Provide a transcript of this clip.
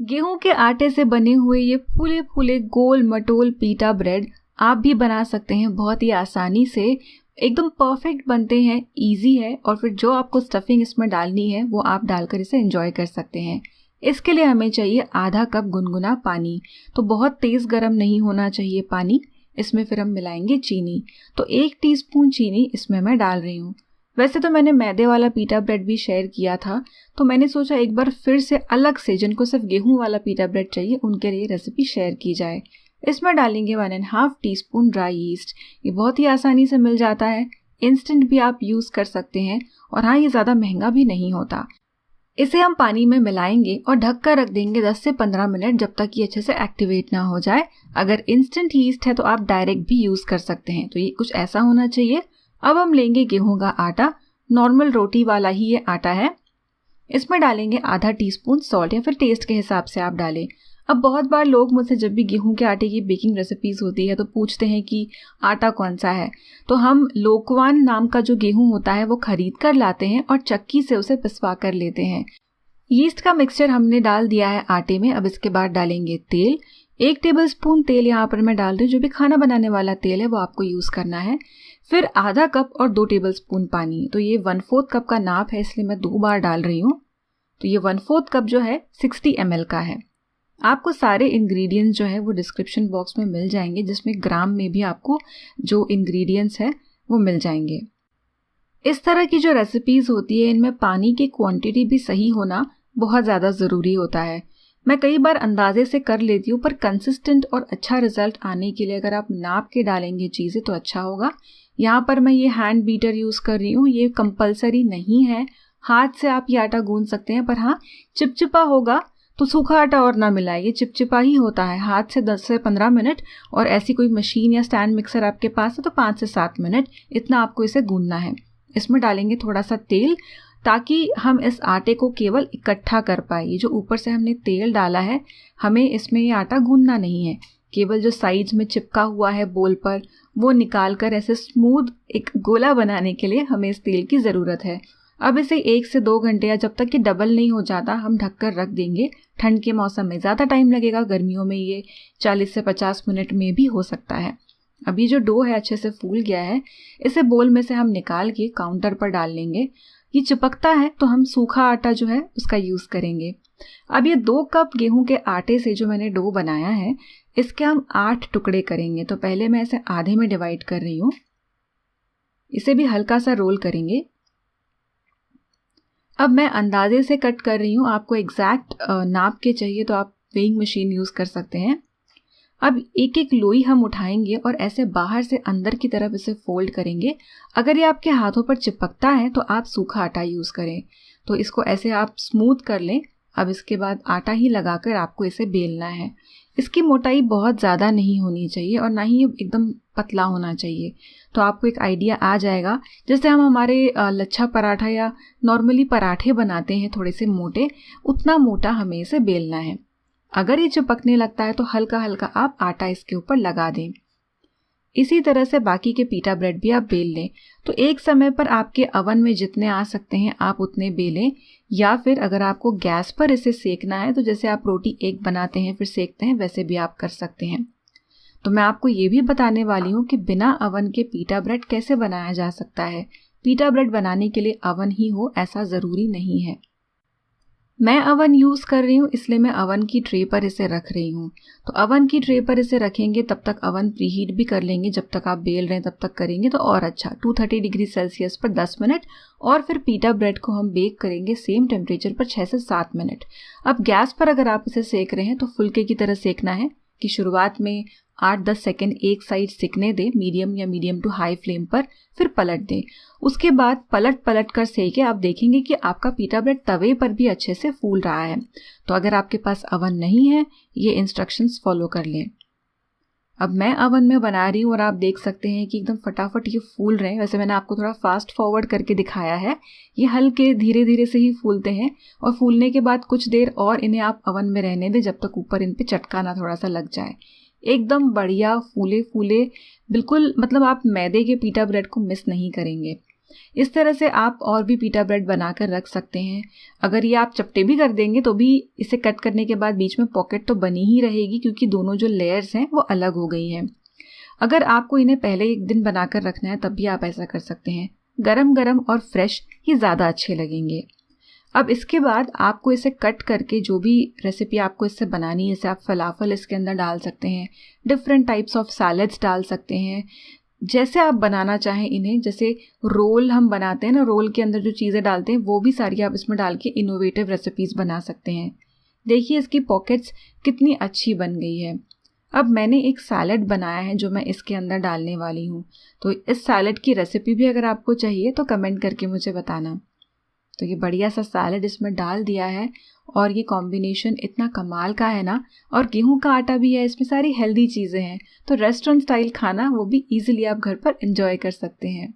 गेहूं के आटे से बने हुए ये फूले फूले गोल मटोल पीटा ब्रेड आप भी बना सकते हैं बहुत ही आसानी से। एकदम परफेक्ट बनते हैं, इजी है, और फिर जो आपको स्टफिंग इसमें डालनी है वो आप डालकर इसे एंजॉय कर सकते हैं। इसके लिए हमें चाहिए आधा कप गुनगुना पानी। तो बहुत तेज़ गर्म नहीं होना चाहिए पानी। इसमें फिर हम मिलाएंगे चीनी। तो 1 टीस्पून चीनी इसमें मैं डाल रही हूँ। वैसे तो मैंने मैदे वाला पीटा ब्रेड भी शेयर किया था, तो मैंने सोचा एक बार फिर से अलग से जिनको सिर्फ गेहूं वाला पीटा ब्रेड चाहिए उनके लिए रेसिपी शेयर की जाए। इसमें डालेंगे 1.5 टीस्पून ड्राई ईस्ट। ये बहुत ही आसानी से मिल जाता है, इंस्टेंट भी आप यूज़ कर सकते हैं, और हाँ, ये ज़्यादा महंगा भी नहीं होता। इसे हम पानी में मिलाएंगे और ढक कर रख देंगे 10 से 15 मिनट, जब तक ये अच्छे से एक्टिवेट ना हो जाए। अगर इंस्टेंट ईस्ट है तो आप डायरेक्ट भी यूज़ कर सकते हैं। तो ये कुछ ऐसा होना चाहिए। अब हम लेंगे गेहूं का आटा, नॉर्मल रोटी वाला ही ये आटा है। इसमें डालेंगे आधा टीस्पून सॉल्ट, या फिर टेस्ट के हिसाब से आप डालें। अब बहुत बार लोग मुझसे जब भी गेहूं के आटे की बेकिंग रेसिपीज़ होती है तो पूछते हैं कि आटा कौन सा है। तो हम लोकवान नाम का जो गेहूं होता है वो खरीद कर लाते हैं और चक्की से उसे पिसवा कर लेते हैं। यीस्ट का मिक्सचर हमने डाल दिया है आटे में। अब इसके बाद डालेंगे तेल। 1 टेबलस्पून तेल यहाँ पर मैं डाल रही हूँ। जो भी खाना बनाने वाला तेल है वो आपको यूज़ करना है। फिर आधा कप और 2 टेबलस्पून पानी। तो ये 1/4 कप का नाप है, इसलिए मैं 2 बार डाल रही हूँ। तो ये 1/4 कप जो है 60 ml का है। आपको सारे इंग्रेडिएंट्स जो है वो डिस्क्रिप्शन बॉक्स में मिल जाएंगे, जिसमें ग्राम में भी आपको जो इंग्रेडिएंट्स है वो मिल जाएंगे। इस तरह की जो रेसिपीज़ होती है इनमें पानी की क्वांटिटी भी सही होना बहुत ज़्यादा ज़रूरी होता है। मैं कई बार अंदाजे से कर लेती हूँ, पर कंसिस्टेंट और अच्छा रिजल्ट आने के लिए अगर आप नाप के डालेंगे चीज़ें तो अच्छा होगा। यहाँ पर मैं ये हैंड बीटर यूज़ कर रही हूँ। ये कंपलसरी नहीं है, हाथ से आप ये आटा गूंद सकते हैं, पर हाँ, चिपचिपा होगा तो सूखा आटा और ना मिलाएं। ये चिपचिपा ही होता है। हाथ से 10 से 15 मिनट, और ऐसी कोई मशीन या स्टैंड मिक्सर आपके पास है तो 5 से 7 मिनट, इतना आपको इसे गूंदना है। इसमें डालेंगे थोड़ा सा तेल, ताकि हम इस आटे को केवल इकट्ठा कर पाए। ये जो ऊपर से हमने तेल डाला है, हमें इसमें ये आटा गूंदना नहीं है। केवल जो साइड्स में चिपका हुआ है बोल पर, वो निकाल कर ऐसे स्मूथ एक गोला बनाने के लिए हमें इस तेल की ज़रूरत है। अब इसे 1 से 2 घंटे, या जब तक कि डबल नहीं हो जाता, हम ढककर रख देंगे। ठंड के मौसम में ज़्यादा टाइम लगेगा, गर्मियों में ये 40 से 50 मिनट में भी हो सकता है। अब ये जो डो है अच्छे से फूल गया है। इसे बोल में से हम निकाल के काउंटर पर डाल लेंगे। ये चिपकता है तो हम सूखा आटा जो है उसका यूज़ करेंगे। अब ये 2 कप गेहूं के आटे से जो मैंने डो बनाया है, इसके हम 8 टुकड़े करेंगे। तो पहले मैं इसे आधे में डिवाइड कर रही हूँ। इसे भी हल्का सा रोल करेंगे। अब मैं अंदाजे से कट कर रही हूँ। आपको एग्जैक्ट नाप के चाहिए तो आप वेइंग मशीन यूज़ कर सकते हैं। अब एक एक लोई हम उठाएंगे और ऐसे बाहर से अंदर की तरफ इसे फोल्ड करेंगे। अगर ये आपके हाथों पर चिपकता है तो आप सूखा आटा यूज़ करें। तो इसको ऐसे आप स्मूथ कर लें। अब इसके बाद आटा ही लगाकर आपको इसे बेलना है। इसकी मोटाई बहुत ज़्यादा नहीं होनी चाहिए और ना ही एकदम पतला होना चाहिए। तो आपको एक आइडिया आ जाएगा, जैसे हम हमारे लच्छा पराठा या नॉर्मली पराठे बनाते हैं थोड़े से मोटे, उतना मोटा हमें इसे बेलना है। अगर ये चिपकने लगता है तो हल्का हल्का आप आटा इसके ऊपर लगा दें। इसी तरह से बाकी के पीटा ब्रेड भी आप बेल लें। तो एक समय पर आपके अवन में जितने आ सकते हैं आप उतने बेलें, या फिर अगर आपको गैस पर इसे सेकना है तो जैसे आप रोटी एक बनाते हैं फिर सेकते हैं, वैसे भी आप कर सकते हैं। तो मैं आपको ये भी बताने वाली हूँ कि बिना अवन के पीटा ब्रेड कैसे बनाया जा सकता है। पीटा ब्रेड बनाने के लिए अवन ही हो ऐसा ज़रूरी नहीं है। मैं अवन यूज़ कर रही हूँ, इसलिए मैं अवन की ट्रे पर इसे रख रही हूँ। तो अवन की ट्रे पर इसे रखेंगे तब तक अवन प्रीहीट भी कर लेंगे। जब तक आप बेल रहे हैं तब तक करेंगे तो और अच्छा। 230 डिग्री सेल्सियस पर 10 मिनट, और फिर पीटा ब्रेड को हम बेक करेंगे सेम टेम्परेचर पर 6 से 7 मिनट। अब गैस पर अगर आप इसे सेक रहे हैं तो फुलके की तरह सेकना है कि शुरुआत में 8-10 सेकेंड एक साइड सिकने दें, मीडियम या मीडियम टू हाई फ्लेम पर, फिर पलट दें। उसके बाद पलट पलट कर सेके आप देखेंगे कि आपका पीटा ब्रेड तवे पर भी अच्छे से फूल रहा है। तो अगर आपके पास अवन नहीं है, ये इंस्ट्रक्शंस फॉलो कर लें। अब मैं अवन में बना रही हूँ और आप देख सकते हैं कि एकदम फटाफट ये फूल रहे हैं। वैसे मैंने आपको थोड़ा फास्ट फॉरवर्ड करके दिखाया है। ये हल्के धीरे धीरे से ही फूलते हैं, और फूलने के बाद कुछ देर और इन्हें आप अवन में रहने दें जब तक ऊपर इन पे चटका ना थोड़ा सा लग जाए। एकदम बढ़िया फूले फूले, बिल्कुल मतलब आप मैदे के पीटा ब्रेड को मिस नहीं करेंगे। इस तरह से आप और भी पीटा ब्रेड बनाकर रख सकते हैं। अगर ये आप चपटे भी कर देंगे तो भी इसे कट करने के बाद बीच में पॉकेट तो बनी ही रहेगी, क्योंकि दोनों जो लेयर्स हैं वो अलग हो गई हैं। अगर आपको इन्हें पहले एक दिन बनाकर रखना है तब भी आप ऐसा कर सकते हैं। गरम गरम और फ्रेश ही ज़्यादा अच्छे लगेंगे। अब इसके बाद आपको इसे कट करके जो भी रेसिपी आपको इससे बनानी है, जैसे आप फलाफल इसके अंदर डाल सकते हैं, डिफरेंट टाइप्स ऑफ सैलड्स डाल सकते हैं, जैसे आप बनाना चाहें इन्हें। जैसे रोल हम बनाते हैं ना, रोल के अंदर जो चीज़ें डालते हैं वो भी सारी आप इसमें डाल के इनोवेटिव रेसिपीज़ बना सकते हैं। देखिए इसकी पॉकेट्स कितनी अच्छी बन गई है। अब मैंने एक सैलड बनाया है जो मैं इसके अंदर डालने वाली हूँ, तो इस सैलड की रेसिपी भी अगर आपको चाहिए तो कमेंट करके मुझे बताना। तो ये बढ़िया सा सैलड इसमें डाल दिया है और ये कॉम्बिनेशन इतना कमाल का है ना, और गेहूं का आटा भी है, इसमें सारी हेल्दी चीज़ें हैं, तो रेस्टोरेंट स्टाइल खाना वो भी इजीली आप घर पर एंजॉय कर सकते हैं।